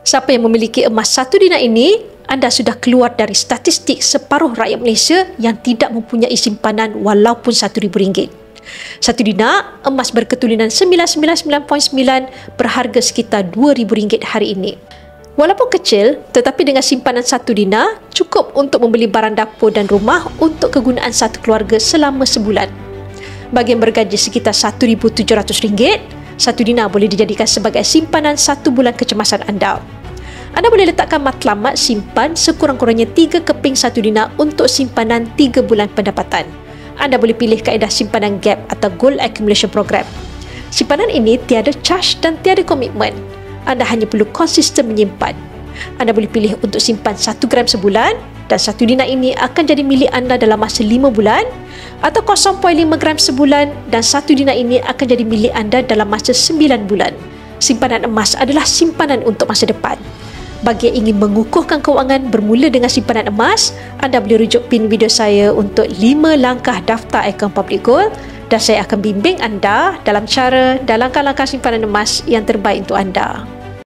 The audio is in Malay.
Siapa yang memiliki emas 1 dinar ini, anda sudah keluar dari statistik separuh rakyat Malaysia yang tidak mempunyai simpanan walaupun RM1,000. 1 dinar, emas berketulinan 999.9 berharga sekitar RM2,000 hari ini. Walaupun kecil, tetapi dengan simpanan 1 dinar, cukup untuk membeli barang dapur dan rumah untuk kegunaan satu keluarga selama sebulan. Bagi yang bergaji sekitar RM1,700, 1 dinar boleh dijadikan sebagai simpanan 1 bulan kecemasan anda. Anda boleh letakkan matlamat simpan sekurang-kurangnya 3 keping 1 dinar untuk simpanan 3 bulan pendapatan. Anda boleh pilih kaedah simpanan GAP atau Gold Accumulation Program. Simpanan ini tiada charge dan tiada komitmen. Anda hanya perlu konsisten menyimpan. Anda boleh pilih untuk simpan 1 gram sebulan dan 1 dinar ini akan jadi milik anda dalam masa 5 bulan, atau 0.5 gram sebulan dan 1 dinar ini akan jadi milik anda dalam masa 9 bulan. Simpanan emas adalah simpanan untuk masa depan. Bagi yang ingin mengukuhkan kewangan bermula dengan simpanan emas, anda boleh rujuk pin video saya untuk 5 langkah daftar akaun Public Gold dan saya akan bimbing anda dalam cara dan langkah-langkah simpanan emas yang terbaik untuk anda.